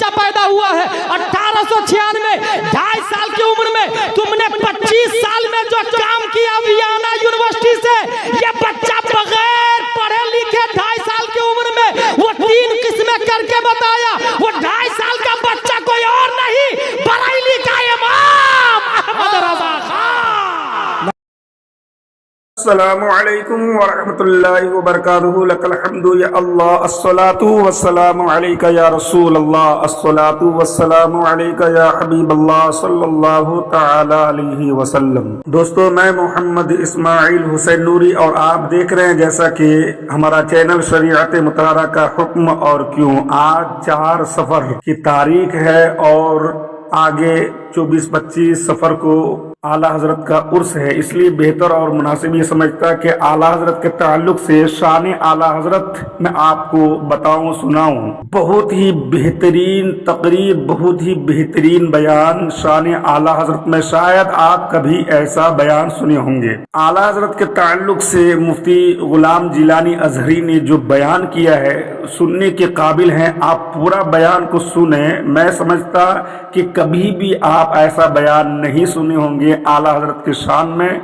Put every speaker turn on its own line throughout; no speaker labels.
बच्चा पैदा हुआ है 1896, 2.5 साल की उम्र में। तुमने 25 साल में जो काम किया वियना यूनिवर्सिटी से, ये बच्चा बगैर पढ़े लिखे 2.5 साल की उम्र में वो 3 किस्में करके बताया। वो 2.5 साल का बच्चा कोई और नहीं, बरेली का इमाम अहमद रजा खान।
अस्सलामु अलैकुम व रहमतुल्लाहि व बरकातुहू। लकल हम्दु या अल्लाह, अस्सलातु वस्सलामु अलैका या रसूल अल्लाह, अस्सलातु वस्सलामु अलैका या हबीब अल्लाह सल्लल्लाहु तआला अलैहि वसल्लम। दोस्तों, मैं मोहम्मद इस्माइल हुसैन नूरी और आप देख रहे हैं जैसा कि हमारा चैनल शरीयत मुतहरा का हुक्म और क्यों। आज 4 सफर की तारीख है और आगे 24-25 सफर को आला हजरत का उर्स है, इसलिए बेहतर और मुनासिब ये समझता कि आला हजरत के ताल्लुक से शान आला हजरत मैं आपको बताऊं, सुनाऊं। बहुत ही बेहतरीन तकरीर, बहुत ही बेहतरीन बयान शान आला हजरत में शायद आप कभी ऐसा बयान सुने होंगे। आला हजरत के ताल्लुक से मुफ्ती गुलाम जिलानी अजहरी ने जो बयान किया है सुनने के काबिल है। आप पूरा बयान को सुने। मैं समझता कि कभी भी आप ऐसा बयान नहीं सुने होंगे आला हजरत के शान में।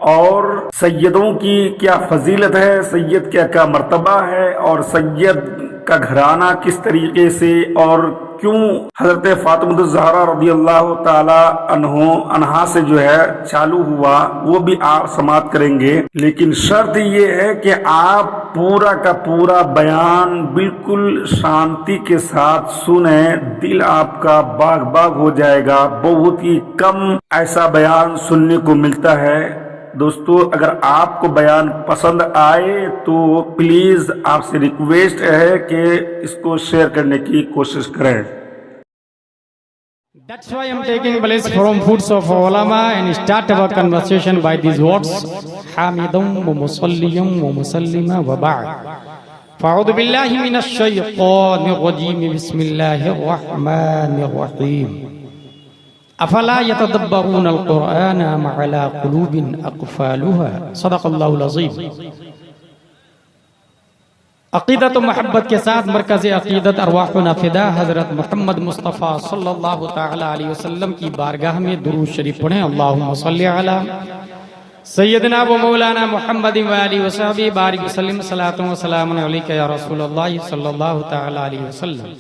और सैयदों की क्या फजीलत है, सैयद क्या क्या मर्तबा है और सैयद का घराना किस तरीके से और क्यों हजरत फातिमा ज़हरा रज़ियल्लाहु ताला अन्हा से जो है चालू हुआ, वो भी आप समाप्त करेंगे। लेकिन शर्त ये है कि आप पूरा का पूरा बयान बिल्कुल शांति के साथ सुने, दिल आपका बाग बाग हो जाएगा। बहुत ही कम ऐसा बयान सुनने को मिलता है। दोस्तों, अगर आपको बयान पसंद आए तो प्लीज आपसे रिक्वेस्ट है कि इसको शेयर करने की कोशिश करें।
That's why I'm taking place from foods of ulama and start our conversation by these words: Hamidun wa musalliyan wa musallima wa ba'd. Fa'udhu billahi minash shaytanir rajim. Bismillahir rahmanir rahim. Afala yatadabbaruna al-Qur'ana am ala qulubin aqfaluha. Sadaqallahul azim. अक़ीदत व मोहब्बत के साथ मरकज़ अक़ीदत अरवाहुना फ़िदा हज़रत मोहम्मद मुस्तफ़ा सल्लल्लाहु तआला अलैहि वसल्लम की बारगाह में दुरूद शरीफ पढ़ें। अल्लाहुम्मा सल्लि अला सय्यदना व मौलाना मुहम्मद व आलिहि व सहबिहि बारिक व सल्लिम सलातु व सलामुन अलैका या रसूलल्लाह सल्लल्लाहु तआला अलैहि वसल्लम।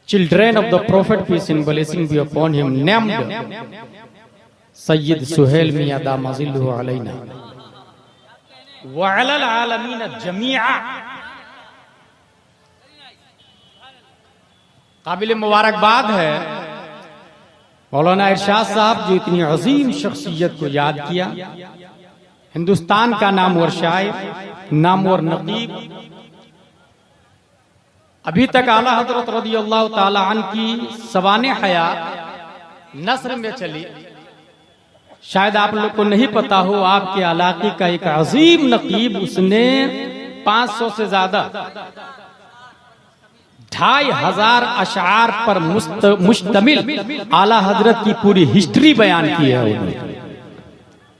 Children of the Prophet, peace and blessing be upon him, named Syed Suhail मियां दामाजिल्लुहु अलैना व अलल आलमीन जमीआ। काबिल मुबारकबाद है मौलाना इरशाद साहब जो इतनी अजीम शख्सियत को याद किया। हिंदुस्तान का नामवर शायर, नामवर नकीब, अभी तक आला हजरत रज़ियल्लाहु ताला अन्हु की सवाने हयात नस्र में चली। शायद आप लोग को नहीं पता हो, आपके इलाके का एक अजीम नकीब, उसने 500 से ज्यादा 2500 अशआर पर मुश्तमिल आला हजरत की पूरी हिस्ट्री बयान की है। उन्होंने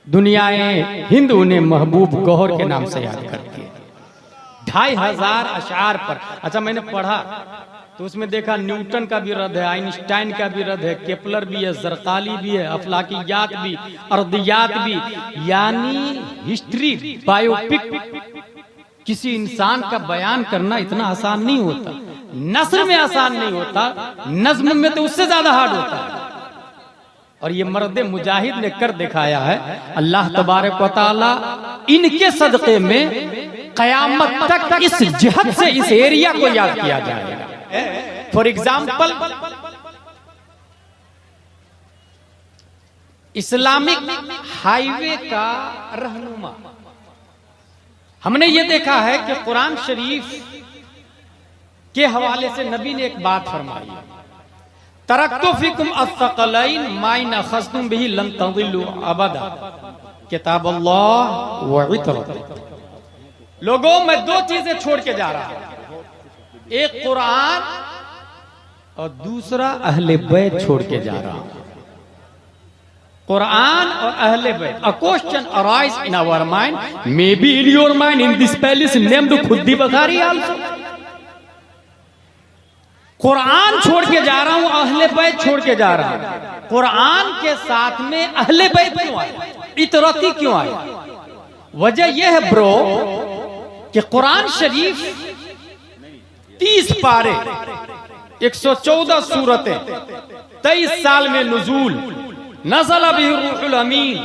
दुनियाए हिंद उन्हें महबूब गौहर के नाम से याद करती है। 2500 अशआर पर। अच्छा, मैंने पढ़ा तो उसमें देखा न्यूटन का भी रद्द है, आइंस्टाइन का भी रद्द है, केपलर भी है, जरकाली भी है, अफलाकियात भी, अर्दियात भी। यानी हिस्ट्री बायोपिक किसी इंसान का बयान करना इतना आसान नहीं होता। नस्र में आसान नहीं होता, नज्म में तो उससे ज्यादा हार्ड होता है। और ये मर्द मुजाहिद ने कर दिखाया है। अल्लाह तबारक व तआला इनके सदक़े में क़यामत तक इस जिहत से इस एरिया को याद किया जाएगा। फॉर एग्जाम्पल, इस्लामिक हाईवे का रहनुमा। हमने ये देखा है कि कुरान शरीफ के हवाले से नबी ने एक बात फरमाई, तरक्तु फीकुम अस्सक़लैन मा इन अख़ज़्तुम बिही लन तज़िल्लू अबदा, किताबुल्लाह व इत्रत। लोगों, मैं 2 चीजें छोड़ के जा रहा हूं, एक कुरान और दूसरा अहले बैत छोड़ के जा रहा हूं। कुरान और अहले बैत। A question arise in our mind, maybe in your mind, in this palace named खुद्दी बखारी also। कुरान छोड़ के जा रहा हूं, अहले बैत छोड़ के जा रहा हूं। कुरान के साथ में अहले बैत क्यों आए, इतरती क्यों आए? वजह यह है ब्रो कि कुरान शरीफ 30 पारे, 114 सूरतें, 23 साल में नुज़ूल, नज़ल बिही रूहुल अमीन,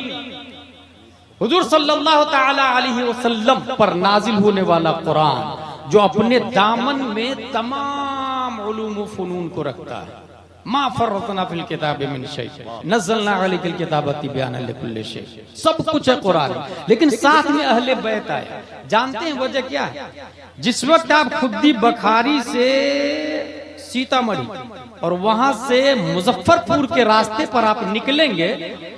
हुजूर सल्लल्लाहु तआला अलैहि वसल्लम पर नाजिल होने वाला कुरान जो अपने दामन में तमाम उलूम व फनून को रखता है। मा फर्रतना फिल किताबि मिन शै, नज़्ज़लना अलैकल किताब तिब्यानन लिकुल्लि शै, सब कुछ है कुरान। लेकिन साथ में अहले बैत आया। जानते हैं वजह क्या है? जिस वक्त आप खुद्दी बखारी से सीतामढ़ी और वहां से मुजफ्फरपुर के रास्ते पर आप निकलेंगे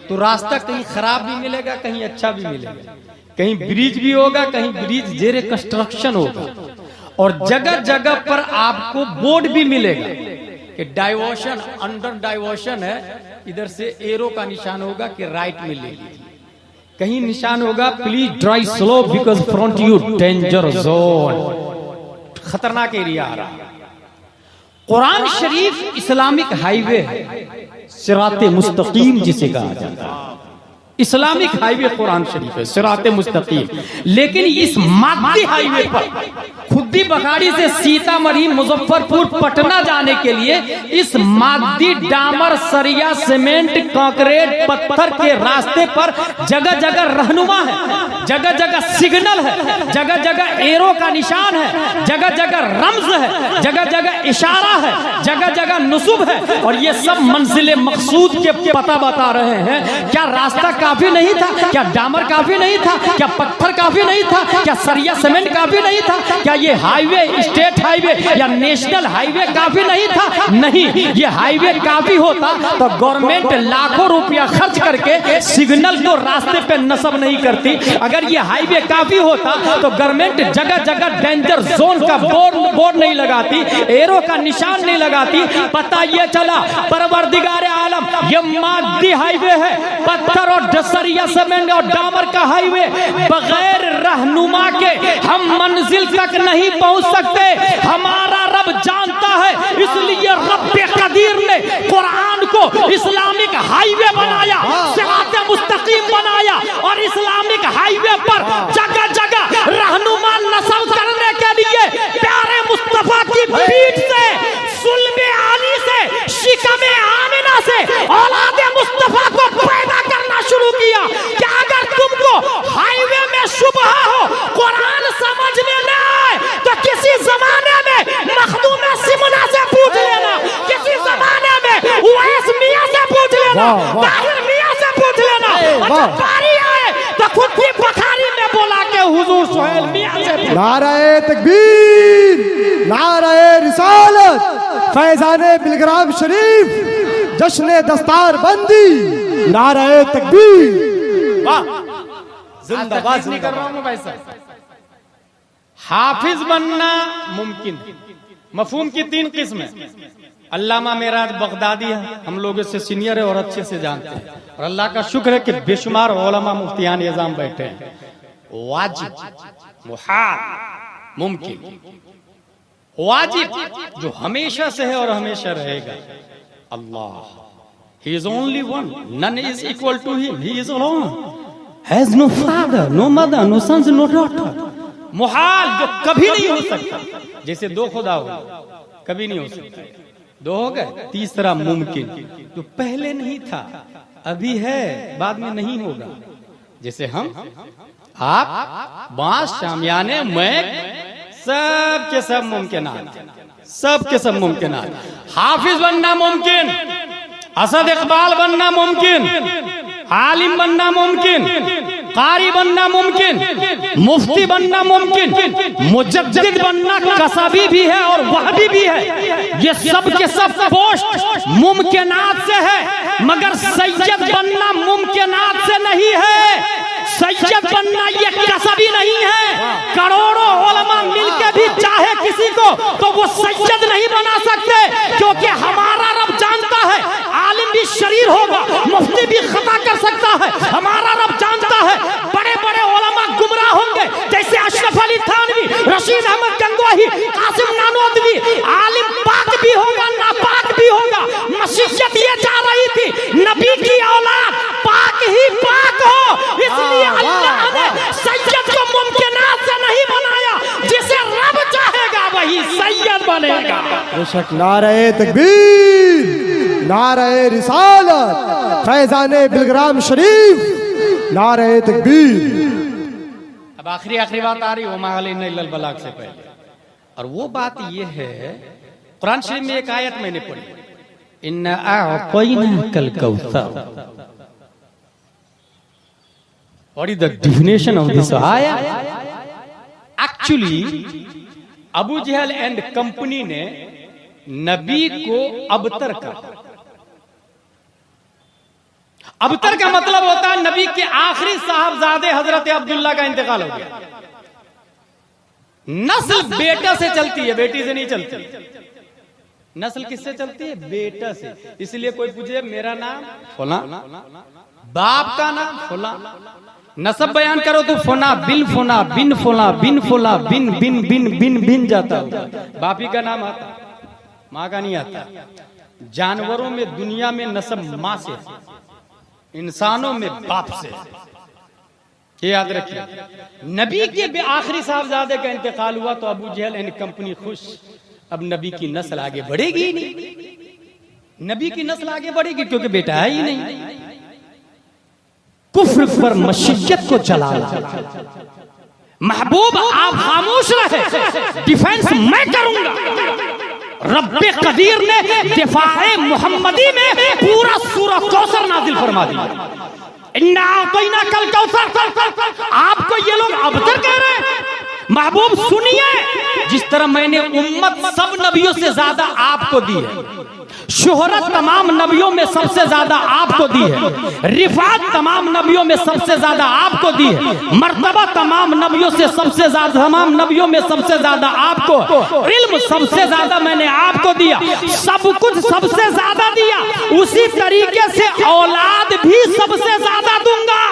तो रास्ता कहीं खराब भी मिलेगा, कहीं अच्छा भी मिलेगा, कहीं ब्रिज भी होगा, कहीं ब्रिज जेरे कंस्ट्रक्शन होगा, और जगह जगह पर आपको बोर्ड भी मिलेगा कि डाइवर्शन, अंडर डाइवर्शन है, इधर से एरो का निशान होगा कि राइट में ले लीजिए, कहीं निशान होगा please drive slow because front you danger zone, खतरनाक एरिया आ रहा है। कुरान शरीफ इस्लामिक हाईवे है, सिराते मुस्तकीम जिसे कहा जाता है, इस्लामिक हाईवे कुरान शरीफ है, सिराते मुस्तकीम। लेकिन इस मादी हाईवे पर खुद्दी बखारी से सीतामढ़ी, मुजफ्फरपुर, पटना जाने के लिए इस मादी डामर, सरिया, सीमेंट, कंक्रीट, पत्थर के रास्ते पर जगह जगह रहनुमा है, जगह जगह सिग्नल है, जगह जगह एरो का निशान है, जगह जगह रम्ज है, जगह जगह इशारा है, जगह जगह नुसूब है, और ये सब मंजिल मकसूद के पता बता रहे हैं। क्या रास्ता काफी नहीं था? क्या डामर काफी नहीं था? क्या पत्थर काफी नहीं था? क्या सरिया सीमेंट काफी नहीं था? क्या ये हाईवे, स्टेट हाईवे या नेशनल हाईवे काफी नहीं था? नहीं, ये हाईवे काफी होता तो गवर्नमेंट लाखों रुपया खर्च करके सिग्नल को रास्ते पे नस्ब नहीं करती। अगर ये हाईवे काफी होता तो गवर्नमेंट जगह जगह डेंजर जोन का बोर्ड नहीं लगाती, एरो का निशान नहीं लगाती। पता ये चला परवरदिगार आलम ये मादी हाईवे है, पत्थर और सरिया सीमेंट और डामर का हाईवे, बगैर रहनुमा के हम मंजिल तक नहीं पहुंच सकते। हमारा रब जानता है, इसलिए रब्बे कदीर ने कुरान को इस्लामिक हाईवे बनाया, सिराते मुस्तकीम बनाया, और इस्लामिक हाईवे पर जगह जगह रहनुमा नस्ब करने के लिए प्यारे मुस्तफा की पीठ से, सुल्बे आली से, शिकमे आमिना से औलादे मुस्तफा को पैदा करना शुरू किया। क्या अगर तुमको हाईवे में शुबहा हो, कुरान समझ में न आए, तो किसी जमाने में मखदूम सिमना से पूछ लेना, किसी जमाने में उवैस मियां से पूछ लेना, ताहिर मियां से पूछ लेना, और बारी आए तो खुद की बखारी में बोला के हुजूर सुहेल मियां से।
नाराए तकबीर, नाराए रिसालत, फैजाने बिलग्राम शरीफ, जश्न दस्तार बंदी, नाराए तकबीर।
वाह, जिंदाबाद नहीं कर रहा हूं भाई साहब। हाफिज बनना मुमकिन, मफहूम की 3 किस्में। अल्लामा मेराज बगदादी है, हम लोग इससे सीनियर है और अच्छे से जानते हैं, और अल्लाह का शुक्र है कि बेशुमार उलमा मुफ्तियान निजाम बैठे हैं। वाजिब, मुहाल, मुमकिन। वाजिब जो हमेशा से है और हमेशा रहेगा, अल्लाह, He is only one, none is equal to him, he is alone, has no father, no mother, no sons, no daughter। मुहाल जो कभी नहीं हो सकता, जैसे 2 खुदा हो, कभी नहीं हो सकता, 2 हो गए। तीसरा मुमकिन जो पहले नहीं था, अभी है, बाद में नहीं होगा, जैसे हम, आप, बांस, शामियाने, मैक, सब के सब मुमकिनात, सब के सब मुमकिनात। हाफिज बनना मुमकिन, असद इकबाल बनना मुमकिन, आलिम बनना मुमकिन, कारी बनना मुमकिन, मुफ्ती बनना मुमकिन, मुजद्दिद बनना कसबी भी है और वहबी भी है। ये सब के सब पोस्ट मुमकिनात से है, मगर सैयद बनना मुमकिनात से नहीं है। सैयद बनना ये कसबी नहीं है। करोड़ों उलमा मिलके भी भी चाहे किसी को तो वो सैयद नहीं बना सकते, क्योंकि हमारा रब जानता है आलिम भी शरीर होगा, मुफ्ती भी खता कर सकता है। हमारा रब जानता है बड़े बड़े उलमा गुमराह होंगे, जैसे अशरफ अली थानवी, रशीद अहमद गंगोही, कासिम नानोतवी। आलिम पाक भी होगा, नापाक भी होगा। मसीहत ये चाह रही थी नबी की औलाद पाक ही पाक हो, इसलिए अल्लाह ने सैयद को मुमकिनात से नहीं बनाया, जिसे रब चाहेगा वही सैयद बनेगा।
बेशक नारे तकबीर, नारे रिसालत, फैजाने बिलग्राम शरीफ, नारे तकबीर।
अब आखिरी बात आ रही है वमा बलाग से पहले, और वो बात ये है कुरान शरीफ में एक आयत मैंने पढ़ी, इन्ना अअतैनाकल कौसर। What is the definition of this ayah? Actually, Abu Jahl and company ने नबी को अबतर कहा। अबतर का मतलब होता है नबी के आखिरी साहबजादे हजरत अब्दुल्ला का इंतकाल हो गया। नस्ल बेटा से चलती है, बेटी से नहीं चलती। नस्ल किससे चलती है? बेटा से। इसलिए कोई पूछे मेरा नाम फला, बाप का नाम फला, नसब बयान करो तो फोना बिन फोना बिन फोला बिन फोला बिन बिन बिन बिन बिन जाता होगा। बापी का नाम आता, माँ का नहीं आता। जानवरों में दुनिया में नसब माँ से, इंसानों में बाप से, ये याद रखिए। नबी के आखिरी साहबजादे का इंतकाल हुआ तो अबू जहल एंड कंपनी खुश, अब नबी की नस्ल आगे बढ़ेगी ही नहीं। नबी की नस्ल आगे बढ़ेगी क्योंकि बेटा है ही नहीं। कुफ्र पर मशीयत को जलाना। महबूब आप खामोश रहे, डिफेंस मैं करूंगा। रब्बे कदीर ने दिफाए मुहम्मदी में पूरा सूरह कौसर नाजिल फरमा दिया। इन्ना अतैना कल कौसर, आपको ये लोग अबतर कह रहे हैं। महबूब सुनिए, जिस तरह मैंने उम्मत सब नबियों से ज्यादा आपको दी है, शोहरत तमाम नबियों में सबसे ज्यादा आपको दी है, रिफात तमाम नबियों में सबसे ज्यादा आपको दी है, मर्तबा तमाम नबियों से सबसे ज्यादा, तमाम नबियों में सबसे ज्यादा आपको, इल्म सबसे ज्यादा मैंने आपको दिया, सब कुछ सबसे ज्यादा दिया। उसी तरीके से औलाद भी सबसे ज्यादा दूंगा,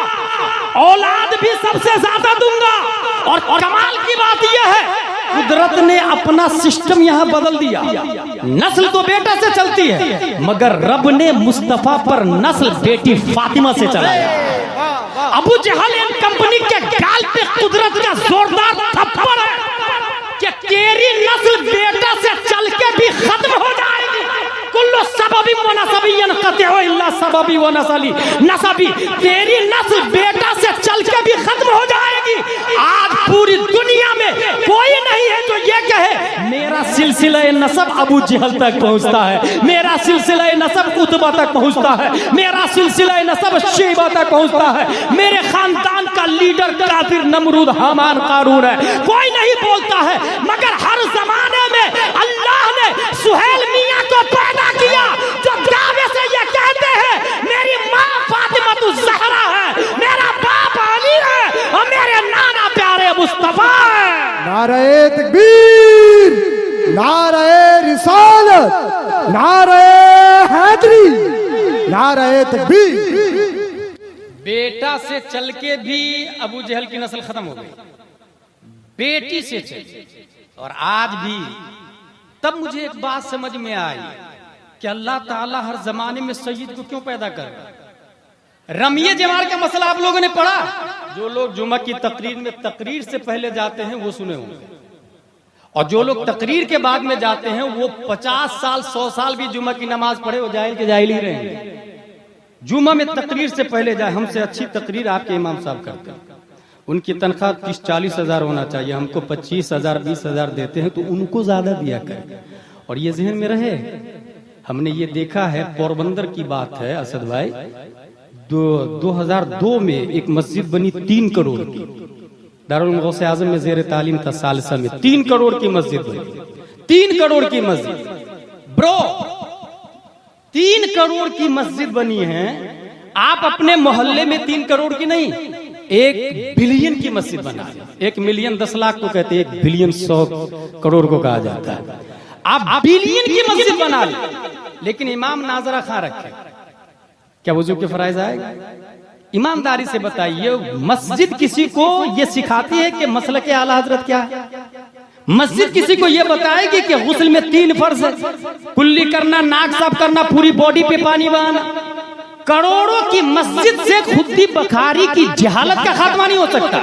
औलाद भी सबसे ज्यादा दूंगा। और कमाल की बात यह है कुदरत ने अपना सिस्टम यहां बदल दिया। नस्ल तो बेटा से चलती है, मगर रब ने मुस्तफा पर नस्ल बेटी फातिमा से चलाया। अबू जहल एंड कंपनी के गाल पे कुदरत का जोरदार थप्पड़ है कि तेरी नस्ल बेटा से चल के भी खत्म हो जाएगी। कुल्लु सबबी व नसबियन कतअ इल्ला सबबी व नसली नसबी, तेरी नस्ल बेटा से चल के भी खत्म हो जाएगी। आज पूरी दुनिया में कोई नहीं है जो ये कहे मेरा सिलसिला नसब अबू जहल तक पहुंचता है, मेरा सिलसिला नसब उतबा तक पहुंचता है, मेरा सिलसिला नसब शेबा तक पहुंचता है, मेरे खानदान का लीडर काफिर नमरूद हामान कारून है। कोई नहीं बोलता है, मगर हर जमाने में अल्लाह ने सुहेल मियां को पैदा किया जो दावे से ये कहते हैं मेरी माँ फातिमा तु ज़हरा है, मेरा बाप अली है और मेरे नाना प्यारे मुस्तफा है।
नारे तकबीर, नारे रिसालत, नारे हैदरी, नारे तकबीर।
बेटा से चल के भी अबू जहल की नस्ल खत्म हो गई, बेटी से चल। और आज भी तब मुझे एक बात समझ में आई कि अल्लाह ताला हर जमाने में सैयद को क्यों पैदा कर। रमिये जमार का मसला आप लोगों ने पढ़ा? जो लोग जुमा की तकरीर में तकरीर से पहले जाते हैं वो सुने होंगे, और जो लोग तकरीर के बाद में जाते हैं वो 50 साल 100 साल भी जुमा की नमाज पढ़े, वो जाहिल के जाहिल ही रहेंगे। जुमा में तकरीर से पहले जाए। हमसे अच्छी तकरीर आपके इमाम साहब करते हैं, उनकी तनख्वाह 30-40 हजार होना चाहिए, हमको 25,000 20,000 देते हैं तो उनको ज्यादा दिया करें। और ये जहन में रहे, हमने ये देखा है, पोरबंदर की बात है असद भाई, 2002 में एक मस्जिद बनी 3 करोड़ की, दारुल गौसे आजम में जेर तालीम था सालसा में, 3 करोड़ की मस्जिद बनी, 3 करोड़ की मस्जिद ब्रो, 3 करोड़ की मस्जिद बनी है। आप अपने मोहल्ले में 3 करोड़ की नहीं, 1 बिलियन की मस्जिद बना ली। 1 मिलियन 10 लाख को कहते हैं, 1 बिलियन 100 करोड़ को कहा जाता है। आप बिलियन की मस्जिद बना ली, लेकिन इमाम नाजरा खां रखे, क्या वजू के फराइज आएगा? ईमानदारी से बताइए, मस्जिद किसी को ये सिखाती है कि मसलक के आला हजरत क्या है? मस्जिद किसी को ये बताएगी कि गुस्ल में 3 फर्ज है, कुल्ली करना, नाक साफ करना, पूरी बॉडी पे पानी बहाना? करोड़ों की मस्जिद से खुदी बखारी की जहालत का खात्मा नहीं हो सकता,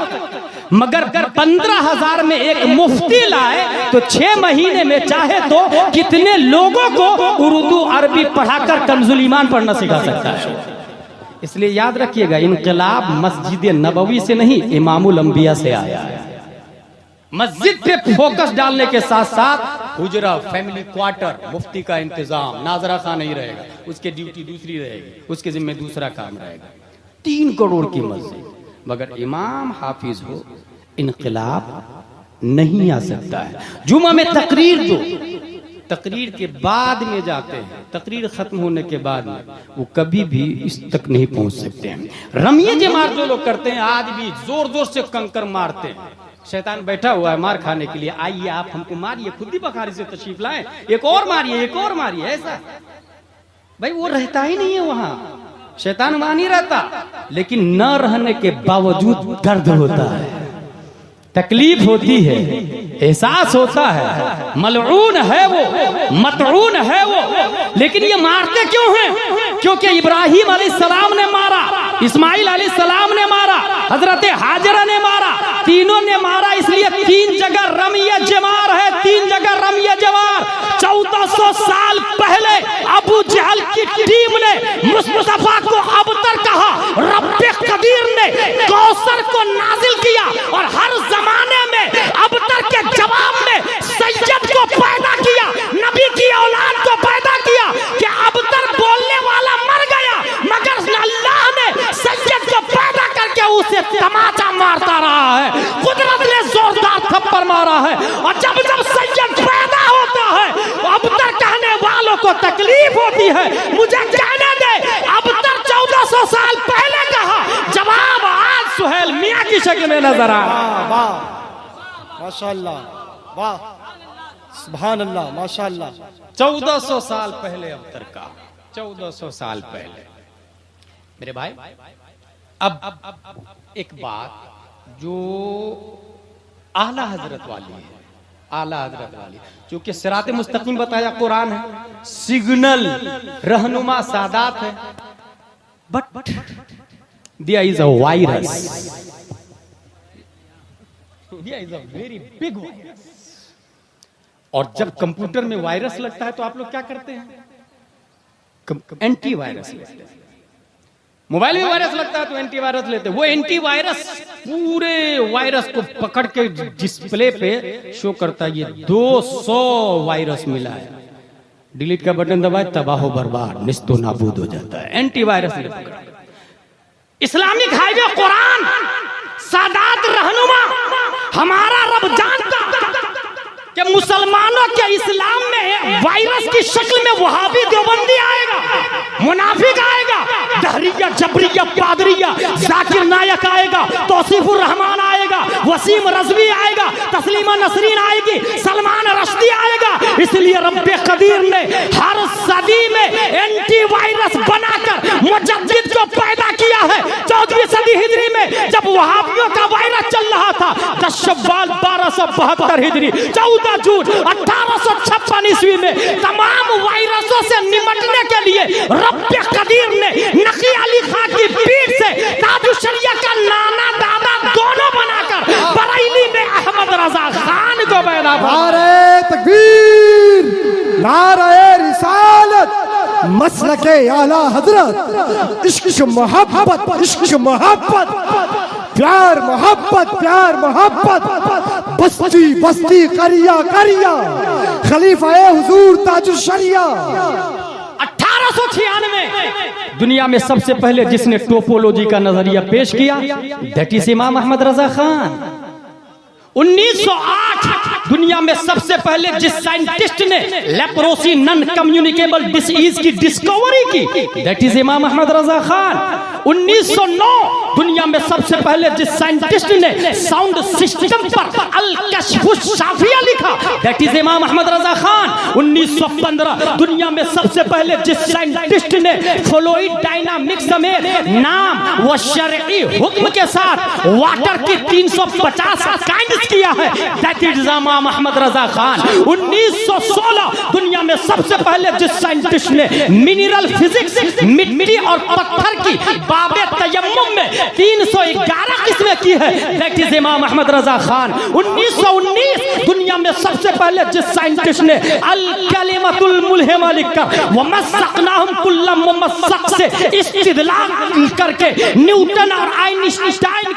मगर 15,000 में एक मुफ्ती लाए तो 6 महीने में चाहे तो कितने लोगों को उर्दू अरबी पढ़ाकर कंजुल ईमान पढ़ना सिखा सकता है। इसलिए याद रखिएगा, इनकलाब मस्जिद नबवी से नहीं, इमामुल अंबिया से आया है। मस्जिद पे फोकस डालने के साथ साथ हुजरा, फैमिली क्वार्टर, मुफ्ती का इंतजाम, नाजरा खां नहीं रहेगा, उसके ड्यूटी दूसरी रहेगी, उसके जिम्मे दूसरा काम रहेगा। 3 करोड़ की मस्जिद, मगर इमाम हाफिज हो, इनकलाब नहीं आ सकता है। जुमा में तकरीर दो, तकरीर के बाद में जाते हैं, तकरीर खत्म होने के बाद में वो कभी भी इस तक नहीं पहुंच सकते हैं। रमिये जमात जो लोग करते हैं, आज भी जोर जोर से कंकर मारते हैं। शैतान बैठा हुआ है मार खाने के लिए, आइए आप हमको मारिए, खुदी बखारी से तशरीफ लाएं, एक और मारिए, एक और मारिए। ऐसा भाई वो रहता ही नहीं है वहां, शैतान वहां नहीं रहता, लेकिन न रहने के बावजूद दर्द होता है, तकलीफ होती है, एहसास होता है। मलऊन है वो, मतऊन है वो, लेकिन ये मारते क्यों हैं? क्योंकि इब्राहिम अलैहिस्सलाम ने मारा, इस्माइल अलैहिस्सलाम ने मारा, हजरत हाजरा ने मारा, तीनों ने मारा। इसलिए 3 जगह रमिया जमार है, 3 जगह रमिया जमार। 1400 साल पहले अबू जहल की टीम ने मुस्तफा को अबतर कहा, रब्बे कदीर ने कौसर को नाजिल किया, और हर जमाने में अबतर के जवाब में सैयद को पैदा किया, नबी की औलाद को पैदा किया कि अबतर बोलने वाला मर गया, मगर अल्लाह ने सैयद को पैदा करके उसे तमाचा मारता रहा है, कुदरत ने जोरदार थप्पड़ मारा है। और जब जब सैयद पैदा होता है, अबतर कहने वालों को तकलीफ होती है। मुझे कहने दे, अबतर 1400 साल पहले कहा, जवाब आज सुहेल मियां की शक्ल में नजर आया।
वाह माशाअल्लाह, वाह सुभान अल्लाह, माशाअल्लाह।
1400 साल पहले अबतर का, 1400 साल पहले। मेरे भाई, अब एक बात जो आला हजरत वाली है, आला हजरत वाली, क्योंकि सिराते मुस्तकीम बताया कुरान है, सिग्नल रहनुमा सादात है, बट दिया इज अ वायरस, दिया is a very big virus. और जब कंप्यूटर में वायरस लगता है तो आप लोग क्या करते हैं? एंटी वायरस लेते हैं। मोबाइल में वायरस लगता है तो एंटीवायरस लेते हैं। वो एंटीवायरस पूरे वायरस को पकड़ के डिस्प्ले पे शो करता है, ये 200 वायरस मिला है, डिलीट का बटन दबाए, तबाह बर्बाद, निस्तो नाबूद हो जाता है। एंटीवायरस ने पकड़ा। इस्लामिक हाईवे कुरान, सादात रहनुमा, हमारा रब जानता कि मुसलमानों के इस्लाम में वायरस की शक्ल में वहाबी देवबंदी आएगा, मुनाफिक आएगा, दहरिया, जबरिया, पादरिया, जाकिर नायक आएगा, तौसीफुर रहमान आएगा, वसीम रज़वी आएगा, तस्लीमा नसरीन आएगी, सलमान रश्दी आएगा। इसलिए रब्बे कदीर ने हर सदी में एंटी वायरस बनाकर मुजद्दिद को पैदा किया है। 14वीं सदी हिजरी में जब वहाबियों का वायरस चल रहा था, 10 शव्वाल 1272 हिजरी, 14 जून 1856 ईस्वी में तमाम वायरसों से निपटने के लिए रब्बे कदीर ने नकी अली खां की पीठ से ताजुशरिया का नाना दादा दोनों बनाकर बरेली में अहमद रजा खान को पैदा।
नारे तकबीर, नारे रिसालत, मसलके आला हजरत, इश्क मोहब्बत, इश्क मोहब्बत, प्यार मोहब्बत, प्यार मोहब्बत, बस्ती बस्ती, करिया करिया, खलीफा हुजूर ताजुशरिया।
1896 दुनिया में सबसे पहले जिसने टोपोलॉजी का नजरिया पेश किया, दैट इज इमाम अहमद रजा खान। 1908 दुनिया में सबसे पहले जिस साइंटिस्ट ने लेप्रोसी नॉन कम्युनिकेबल डिसीज की डिस्कवरी की, दैट इज इमाम अहमद रजा खान। 1909 दुनिया में सबसे पहले जिस साइंटिस्ट ने साउंड सिस्टम पर अल-कश्फ-उश-शाफिया लिखा, दैट इज इमाम अहमद रजा खान। 1915 दुनिया में सबसे पहले जिस साइंटिस्ट ने फ्लूइड डायनामिक्स में नाम व शरई हुक्म के साथ वाटर की 350 काइंड्स किया है, दैट इज इमाम अहमद रजा खान। 1916 दुनिया में सबसे पहले जिस साइंटिस्ट ने मिनरल फिजिक्स, मिट्टी और पत्थर की बाबे तयम्मुम में 311 किस्में की है, दैट इज इमाम अहमद रजा खान। 1919 दुनिया में सबसे पहले जिस साइंटिस्ट ने अल कलिमतुल मुल्हिमा लिखकर व मस्सकनाहुम कुल्ल मुमस्सक से इस्तिदलाल करके न्यूटन और आइंस्टाइन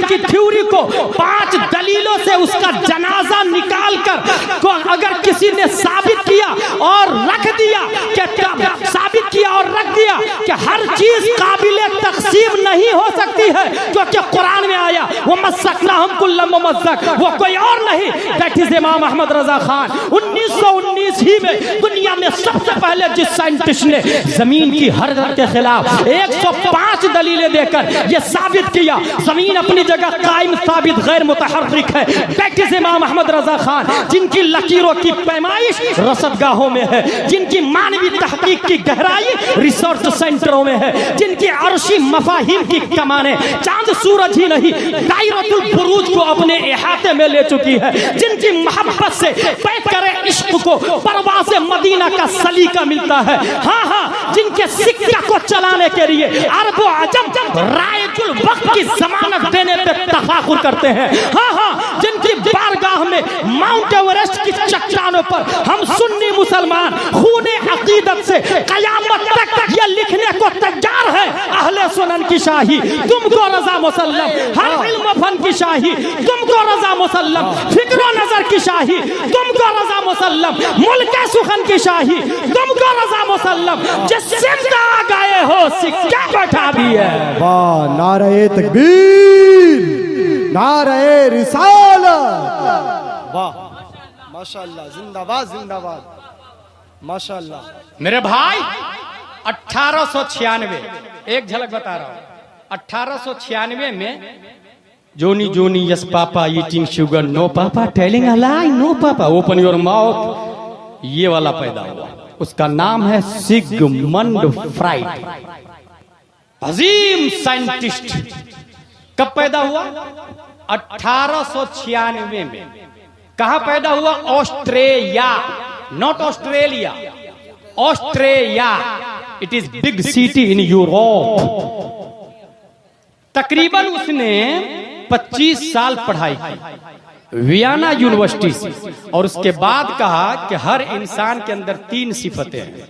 की थ्योरी को 5 दलीलों से उसका जनाजा निकाल कर अगर किसी ने साबित किया और रख दिया कि हर चीज काबिले तक़सीम नहीं हो सकती है, क्योंकि कुरान में आया वो मस्सकनाहुम कुल्ल मुमस्सक, वो कोई और नहीं, दैट इज इमाम अहमद रजा खान। 1919 ही में दुनिया में सबसे पहले जिस साइंटिस्ट ने जमीन की हरकत के खिलाफ 105 दलीलें देकर यह साबित किया जमीन अपनी जगह कायम साबित गैर मुतहर्रिक है, दैट इज इमाम अहमद रजा खान। जिनकी लकीरों की पैमाइश रसदगाहों में है, जिनकी मानवीय तहकीक की गहराई रिसर्च सेंटरों में है, जिनकी अर्शी मफाहिम की कमाने चांद सूरज ही नहीं दायरतुल बुरूज को अपने इहाते में ले चुकी है, जिनकी मोहब्बत से पैक करे इश्क को परवाज़े मदीना का सलीका मिलता है। हाँ हाँ, जिनके सिक्का को चलाने के लिए अरब अजम रायजुल वक्त की जमानत देने पे तफाखुर करते हैं। हाँ हाँ, जिनकी बारगाह में माउंट एवरेस्ट की चट्टानों पर हम सुन्नी मुसलमान खूने अकीदत से कयामत तक ये लिखने को तैयार है, अहले सुनन की शाही तुमको रजा मुसल्लम, हर इल्म फन की शाही तुमको रजा मुसल्लम, फिक्र नजर की शाही तुमको रजा मुसल्लम, मुल्क सुखन की शाही तुमको रजा मुसल्लम, जिस जिंदा गए हो सिक्का बैठा भी है।
वाह, नारे तकबीर, नारे रिसालत, वाह माशाअल्लाह, जिंदाबाद जिंदाबाद, माशाअल्लाह।
मेरे भाई 1896 एक झलक बता रहा हूं, 1896 में Johny Johny yes papa eating sugar no papa telling a lie no papa open your mouth, ये वाला पैदा हुआ। उसका नाम है सिगमंड फ्राइड, अजीम साइंटिस्ट। कब पैदा हुआ? 1896 में। कहां पैदा हुआ? Australia, not Australia, Australia. It is big city in Europe. तकरीबन उसने 25 साल पढ़ाई की वियना यूनिवर्सिटी से, और उसके बाद कहा कि हर इंसान के अंदर 3 सिफतें हैं,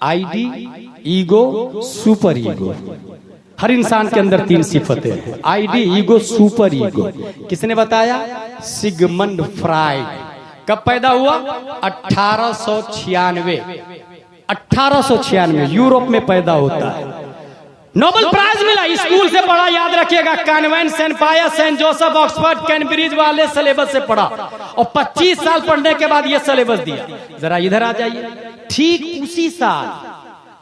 आईडी, ईगो, सुपर ईगो। हर इंसान के अंदर 3 सिफतें हैं, आईडी, ईगो, सुपर ईगो। किसने बताया? Sigmund Freud. कब पैदा हुआ? 1896। 1896 यूरोप में पैदा होता है। नोबेल प्राइज मिला, स्कूल से पढ़ा, याद रखिएगा, कॉन्वेंट, सेंट पायस, सेंट जोसेफ, ऑक्सफोर्ड, कैम्ब्रिज वाले सिलेबस से पढ़ा, और 25 साल पढ़ने के बाद ये सिलेबस दिया। जरा इधर आ जाइए। ठीक उसी साल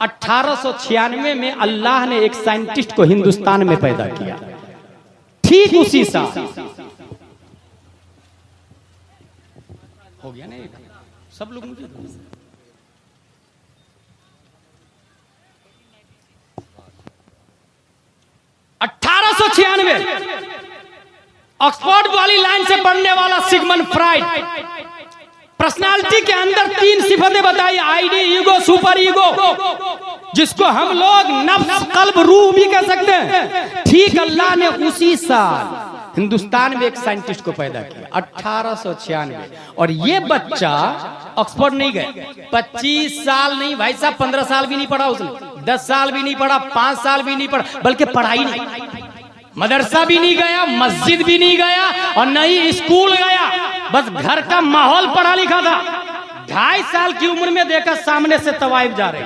1896 में अल्लाह ने एक साइंटिस्ट को हिंदुस्तान में पैदा किया। ठीक उसी साल हो गया ना, सब लोग मुझे 1896 ऑक्सफोर्ड वाली लाइन से पढ़ने वाला सिगमंड फ्राइड। पर्सनालिटी के अंदर 3 सिफतें बताई, आईडी, ईगो, सुपर ईगो, जिसको हम लोग नफ्स, कल्ब, रूह भी कह सकते हैं। ठीक अल्लाह ने उसी साल हिंदुस्तान में एक साइंटिस्ट को पैदा किया, 1896। और ये बच्चा ऑक्सफोर्ड नहीं गए, 25 साल नहीं भाई साहब, 15 साल भी नहीं पढ़ा उसने, 10 साल भी नहीं पढ़ा, 5 साल भी नहीं पढ़ा, बल्कि पढ़ाई नहीं, मदरसा भी नहीं गया, मस्जिद भी नहीं गया, और नहीं स्कूल गया, बस घर का माहौल पढ़ा लिखा था। 2.5 साल की उम्र में देखा सामने से तवाइफ जा रहे।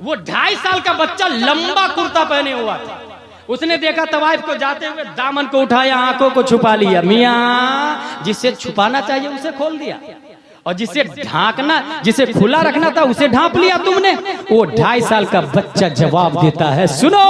वो 2.5 साल का बच्चा लंबा कुर्ता पहने हुआ था। उसने देखा तवाइफ को जाते हुए, दामन को उठाया, आंखों को छुपा लिया, मियां जिसे छुपाना चाहिए उसे खोल दिया। और जिसे ढांकना, जिसे खुला रखना था उसे ढांप लिया तुमने। वो 2.5 साल का बच्चा जवाब देता है, सुनो,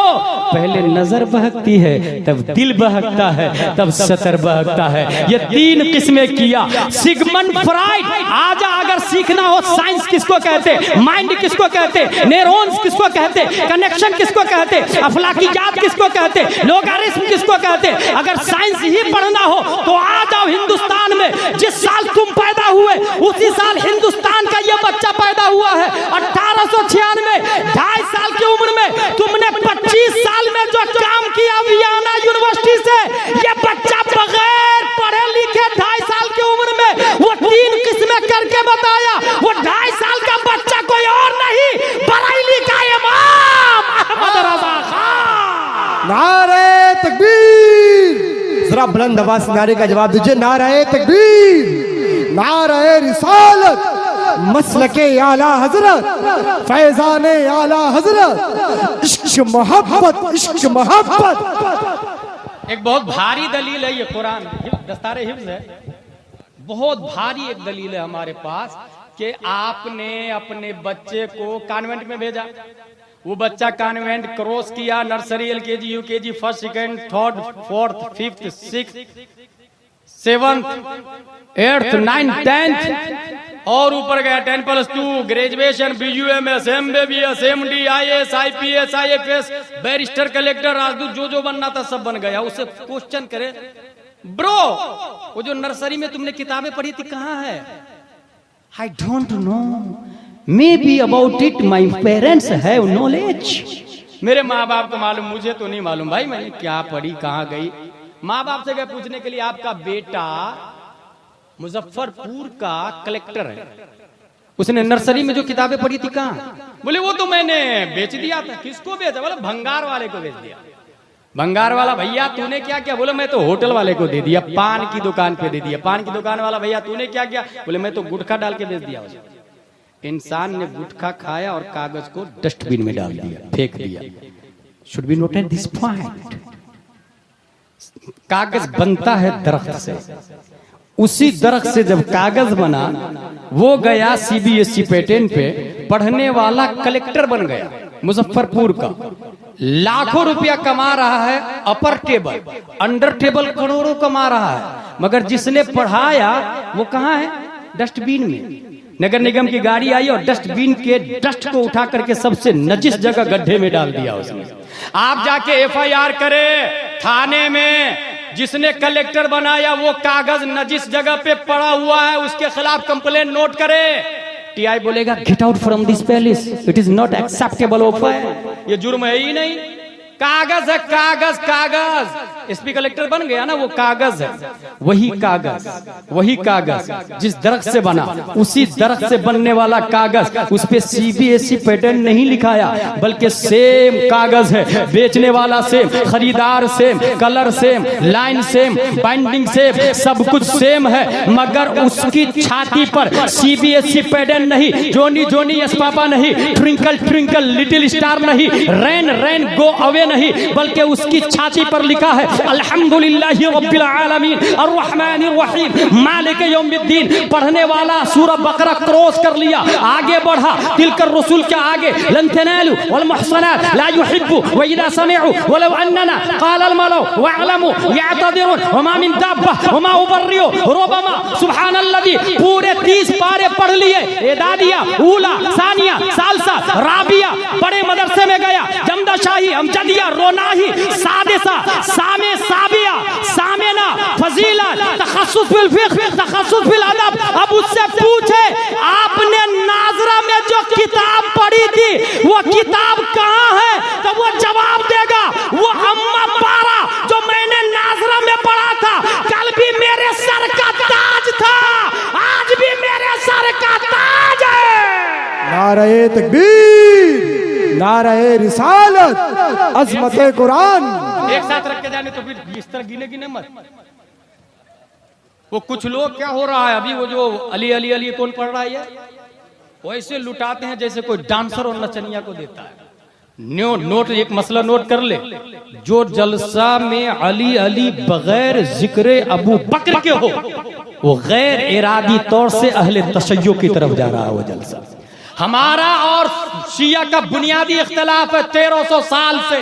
पहले नजर बहकती है, तब दिल बहकता है, तब सतर बहकता है। ये 3 किस्में किया सिगमंड फ्राइड। आजा, अगर सीखना हो साइंस किसको कहते, माइंड किसको कहते, न्यूरॉन्स किसको कहते, कनेक्शन किसको कहते, अफलाकियात किसको कहते, लोगारिथम किसको कहते, अगर साइंस ही पढ़ना हो तो आ जाओ हिंदुस्तान में। जिस साल तुम पैदा हुए उसी साल हिंदुस्तान का यह बच्चा पैदा हुआ है 1896। 2.5 साल की उम्र में तुमने 25 साल में जो काम किया वियना यूनिवर्सिटी से, यह बच्चा बगैर पढ़े लिखे 2.5 साल की उम्र में वो 3 किस्में करके बताया। वो 2.5 साल का बच्चा कोई और नहीं, बरेली का इमाम अहमद रजा खान।
नारे तकबीर, जरा बुलंद आवाज से नारे का जवाब दीजिए। नारे तकबीर, नारे रिसालत, मसलके आला हजरत, फैजाने आला हजरत, इश्क मोहब्बत, इश्क मोहब्बत।
एक बहुत भारी दलील है ये कुरान, दस्तारे हिफ्ज है, बहुत भारी एक दलील है हमारे पास कि आपने अपने बच्चे को कॉन्वेंट में भेजा। वो बच्चा कॉन्वेंट क्रॉस किया, nursery, LKG, UKG, 1st, 2nd, 3rd, 4th, 5th, 6th, 7th, 8th, 9th, 10th और ऊपर गया 10+2, graduation, BUM, MBBS, MD, IAS, IPS, IFS, barrister, collector, राजदूत, जो बनना था सब बन गया। उसे क्वेश्चन करे, ब्रो वो जो नर्सरी में तुमने किताबें पढ़ी थी कहाँ है? I don't know, maybe about it my parents have knowledge। मेरे माँ बाप को मालूम, मुझे तो नहीं मालूम भाई मैंने क्या पढ़ी, कहाँ गई। माँ बाप से गए पूछने के लिए, आपका बेटा मुजफ्फरपुर का कलेक्टर है, उसने नर्सरी में जो किताबें पढ़ी थी कहाँ? बोले वो तो मैंने बेच दिया था। किसको बेचा? बोले भंगार वाले को बेच दिया। भंगार वाला, भैया तूने क्या किया? बोले मैं तो होटल वाले को दे दिया, पान की दुकान पे दे दिया। पान की दुकान वाला, भैया तूने क्या किया? बोले मैं तो गुटखा डाल के बेच दिया। इंसान ने गुटखा खाया और कागज को डस्टबिन में डाल दिया, फेंक दिया। Should be noted this point. कागज बनता है दरख्त से, उसी दरख्त से जब कागज बना, वो गया CBSE पैटर्न पे, पढ़ने वाला कलेक्टर बन गया मुजफ्फरपुर का, लाखों रुपया कमा रहा है, अपर टेबल, अंडर टेबल करोड़ों कमा रहा है, मगर जिसने पढ़ाया वो कहाँ है? डस्टबिन में। नगर निगम की गाड़ी आई और डस्टबिन के डस्ट को उठा करके सबसे नजिस जगह गड्ढे में डाल दिया उसने। आप जाके FIR करे थाने में, जिसने कलेक्टर बनाया वो कागज नजिस जगह पे पड़ा हुआ है, उसके खिलाफ कंप्लेंट नोट करे। TI बोलेगा get out from this palace, it is not acceptable offer. ये जुर्म है ही नहीं, कागज है, कागज कागज। SP कलेक्टर बन गया ना, वो कागज है। वही कागज, वही कागज जिस दरख्त से बना, उसी दरख्त से बनने वाला कागज, उस पे CBSE पैटर्न नहीं लिखाया, बल्कि सेम कागज है, बेचने वाला सेम, खरीदार same, colour same, line same, binding same, सब कुछ सेम है, मगर उसकी छाती पर CBSE पैटर्न नहीं, जोनी जोनी यस पापा नहीं, ट्विंकल ट्विंकल लिटिल स्टार नहीं, रैन रैन गो अवे नहीं, बल्कि उसकी छाती पर लिखा है अल्हम्दुलिल्लाहि रब्बिल आलमीन अर्रहमानिर रहीम मालिक यौमिद्दीन। पढ़ने वाला सूरह बकरा क्रॉस कर लिया, आगे बढ़ा, तिलकर रसूल के आगे, लन तनालु वल मुहसनात ला युहिब्बु व इदा समिअु वलौ अन्ना क़ाल अल मलौ वअलमु यअतदिरुन वमा मिन दाब्बा वमा उबर्रियु रुबमा सुब्हानल्लाजी। पूरे 30 पारे पढ़ लिए। एदादिया, ऊला, सानिया, सालसा, राबिया, बड़े मदरसे में गया, जमदा शाही, अमजदिया, रोनाही, सादिसा, सामे, साबिया, सामेना, फजीला, तखस्सुस फिल फिक्र, तखस्सुस फिल अदब। अब उससे पूछे, आपने नाजरा में जो किताब पढ़ी थी वो किताब कहाँ है? तो वो जवाब देगा, वो अम्मा पारा जो मैंने नाजरा में पढ़ा था, कल भी मेरे सर का ताज था, आज भी मेरे सर का ताज है।
नारे तकबीर, नारे रिसालत, अज़मत कुरान।
एक साथ रख के जाने तो फिर इस तरह गिने गिने मत। वो कुछ लोग क्या हो रहा है अभी, वो जो अली अली अली कौन पढ़ रहा है, वैसे लुटाते हैं जैसे कोई डांसर और नचनिया को देता है। नोट एक मसला नोट कर ले, जो जलसा में अली अली बगैर जिक्र अबू बकर के हो वो गैर इरादी तौर से अहले तशय्यो की तरफ जा रहा है वो जलसा। हमारा और शिया का बुनियादी इख्तिलाफ है 1300 साल से।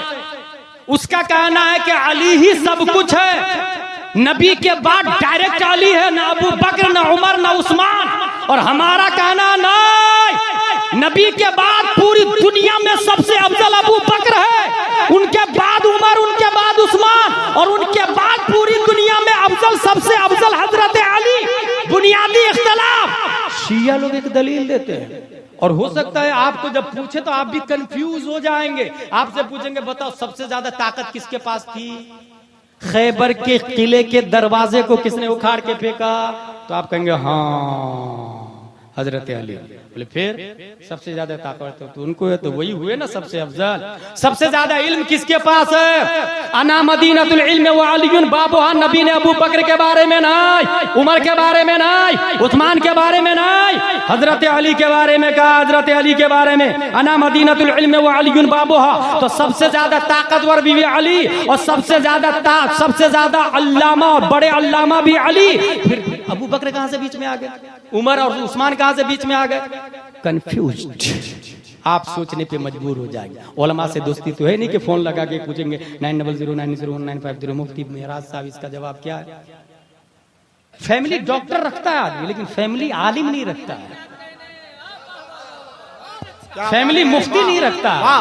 उसका कहना है कि अली ही सब कुछ है, नबी के बाद डायरेक्ट अली है, ना अबू बकर ना उमर ना उस्मान। और हमारा कहना नहीं, नबी के बाद पूरी दुनिया में सबसे अफजल अबू बकर है, उनके बाद उमर, उनके बाद उस्मान, और उनके बाद पूरी दुनिया में अफजल सबसे अफजल हजरत अली। बुनियादी इख्तिलाफ। शिया लोग एक दलील देते हैं, और हो सकता है आपको जब पूछे तो आप भी कंफ्यूज हो जाएंगे। आपसे पूछेंगे बताओ सबसे ज्यादा ताकत किसके पास थी? खैबर के किले के दरवाजे को किसने उखाड़ के फेंका? तो आप कहेंगे हाँ हजरत अली। बोले फिर सबसे ज्यादा ताकत तो उनको है, तो वही हुए ना सबसे अफजल। सबसे ज्यादा इल्म किसके पास है? अना मदीनतुल इल्म व अलीयुन बाबुहा। नबी ने अबू बकर के बारे में नहीं, उमर के बारे में नहीं, उस्मान के बारे में नहीं, हजरत अली के बारे में कहा। हजरत अली के बारे में अना मदीनतुल इल्म व अलीयुन बाबुहा। तो सबसे ज्यादा ताकतवर भी अली, और सबसे ज्यादा अल्लामा, बड़े अल्लामा भी अली। फिर अबू बकर कहां से बीच में आ गए? उमर और उस्मान कहां से बीच में आ गए? कंफ्यूज्ड। आप सोचने पे मजबूर हो जाएंगे। उलमा से दोस्ती तो है नहीं कि फोन लगा के पूछेंगे 9009019550 मुफ्ती मेराज साहब इसका जवाब क्या है? फैमिली डॉक्टर रखता है आदमी, लेकिन फैमिली आलिम नहीं रखता है, फैमिली मुफ्ती नहीं रखता है।